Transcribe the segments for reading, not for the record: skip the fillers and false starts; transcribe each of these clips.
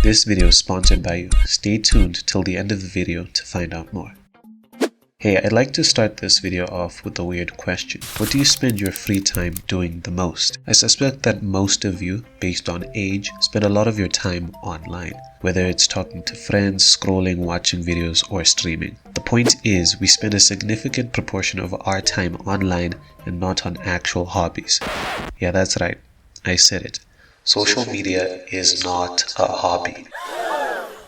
This video is sponsored by you. Stay tuned till the end of the video to find out more. Hey, I'd like to start this video off with a weird question. What do you spend your free time doing the most? I suspect that most of you, based on age, spend a lot of your time online, whether it's talking to friends, scrolling, watching videos, or streaming. The point is, we spend a significant proportion of our time online and not on actual hobbies. Yeah, that's right. I said it. Social media is not a hobby.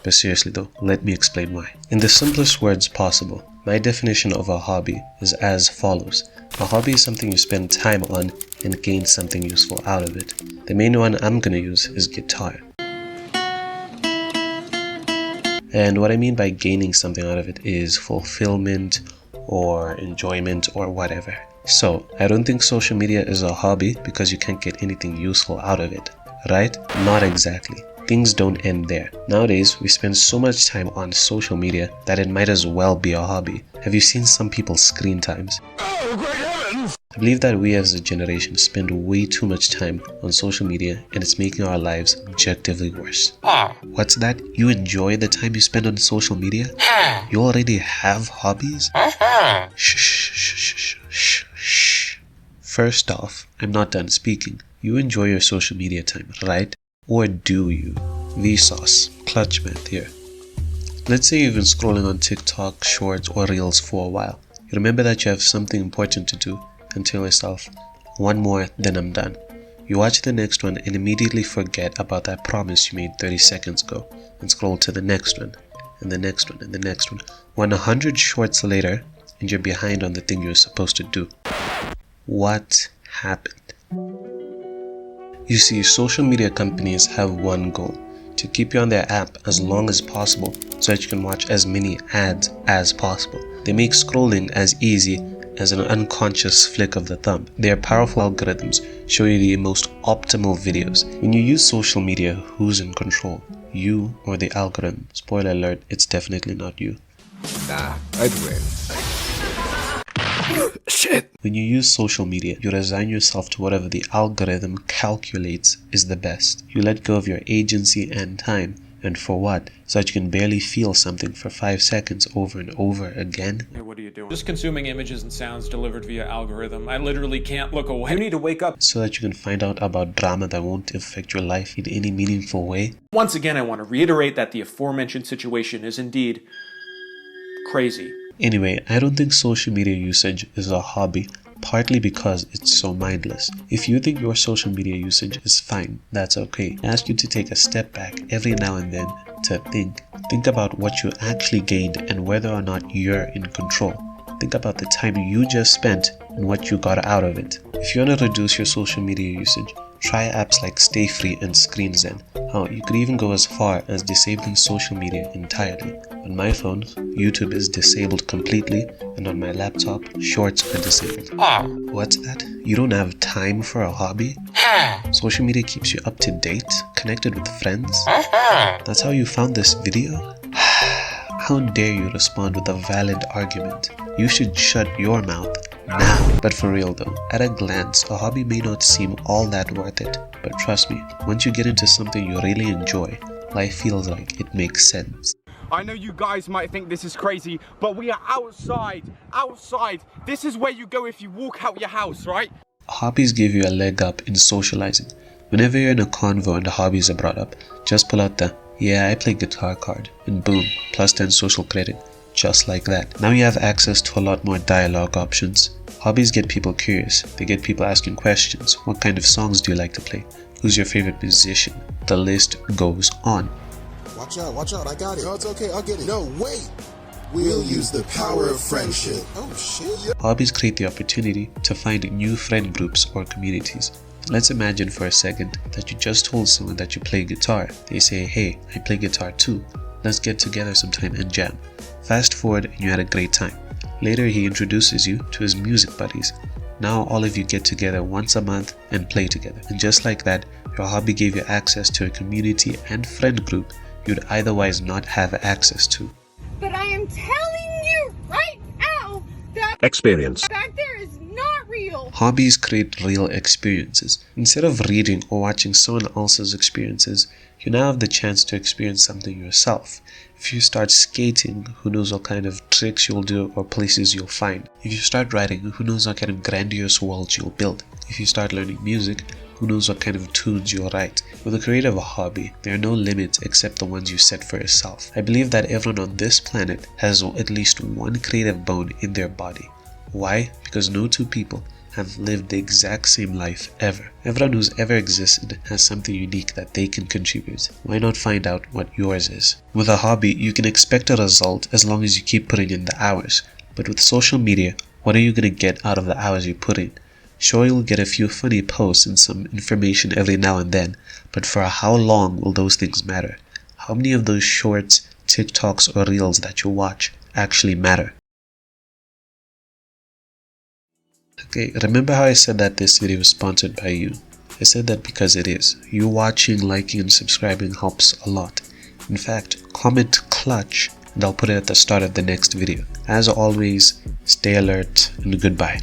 But seriously though, let me explain why. In the simplest words possible, my definition of a hobby is as follows. A hobby is something you spend time on and gain something useful out of it. The main one I'm gonna use is guitar. And what I mean by gaining something out of it is fulfillment or enjoyment or whatever. So, I don't think social media is a hobby because you can't get anything useful out of it, right? Not exactly. Things don't end there. Nowadays, we spend so much time on social media that it might as well be a hobby. Have you seen some people's screen times? Oh, great heavens! I believe that we as a generation spend way too much time on social media and it's making our lives objectively worse. What's that? You enjoy the time you spend on social media? You already have hobbies? Shh. First off, I'm not done speaking. You enjoy your social media time, right? Or do you? Vsauce, clutch math here. Let's say you've been scrolling on TikTok, Shorts, or Reels for a while. You remember that you have something important to do and tell yourself, one more, then I'm done. You watch the next one and immediately forget about that promise you made 30 seconds ago and scroll to the next one, and the next one, and the next one. 100 shorts later, and you're behind on the thing you're supposed to do. What happened? You see, social media companies have one goal: to keep you on their app as long as possible so that you can watch as many ads as possible. They make scrolling as easy as an unconscious flick of the thumb. Their powerful algorithms show you the most optimal videos. When you use social media, who's in control? You or the algorithm? Spoiler alert, it's definitely not you. I'd win. Shit. When you use social media, you resign yourself to whatever the algorithm calculates is the best. You let go of your agency and time. And for what? So that you can barely feel something for 5 seconds over and over again? Hey, what are you doing? Just consuming images and sounds delivered via algorithm. I literally can't look away. You need to wake up. So that you can find out about drama that won't affect your life in any meaningful way? Once again, I want to reiterate that the aforementioned situation is indeed crazy. Anyway, I don't think social media usage is a hobby, partly because it's so mindless. If you think your social media usage is fine, that's okay. I ask you to take a step back every now and then to think about what you actually gained and whether or not you're in control. Think about the time you just spent and what you got out of it. If you want to reduce your social media usage, try apps like Stay Free and ScreenZen. You could even go as far as disabling social media entirely. On my phone, YouTube is disabled completely, and on my laptop, Shorts are disabled. What's that? You don't have time for a hobby? Social media keeps you up to date, connected with friends? That's how you found this video? How dare you respond with a valid argument? You should shut your mouth now. But for real though, at a glance, a hobby may not seem all that worth it. But trust me, once you get into something you really enjoy, life feels like it makes sense. I know you guys might think this is crazy, but we are outside. This is where you go if you walk out your house, right? Hobbies give you a leg up in socializing. Whenever you're in a convo and hobbies are brought up, just pull out the, yeah, I play guitar card, and boom, plus 10 social credit. Just like that. Now you have access to a lot more dialogue options. Hobbies get people curious. They get people asking questions. What kind of songs do you like to play? Who's your favorite musician? The list goes on. Watch out, I got it. No, it's okay, I'll get it. No, wait! We'll use the power of friendship. Oh, shit. Hobbies create the opportunity to find new friend groups or communities. Let's imagine for a second that you just told someone that you play guitar. They say, hey, I play guitar too. Let's get together sometime and jam. Fast forward and you had a great time. Later he introduces you to his music buddies. Now all of you get together once a month and play together. And just like that, your hobby gave you access to a community and friend group you'd otherwise not have access to. But I am telling you right now that experience back there is not real. Hobbies create real experiences. Instead of reading or watching someone else's experiences, You now have the chance to experience something yourself. If you start skating, who knows what kind of tricks you'll do or places you'll find. If you start writing, who knows what kind of grandiose worlds you'll build. If you start learning music, who knows what kind of tunes you'll write. With a creative hobby, there are no limits except the ones you set for yourself. I believe that everyone on this planet has at least one creative bone in their body. Why? Because no two people have lived the exact same life ever. Everyone who's ever existed has something unique that they can contribute. Why not find out what yours is? With a hobby, you can expect a result as long as you keep putting in the hours. But with social media, what are you going to get out of the hours you put in? Sure, you'll get a few funny posts and some information every now and then, but for how long will those things matter? How many of those shorts, TikToks, or Reels that you watch actually matter? Okay, remember how I said that this video was sponsored by you? I said that because it is. You watching, liking, and subscribing helps a lot. In fact, comment clutch and I'll put it at the start of the next video. As always, stay alert and goodbye.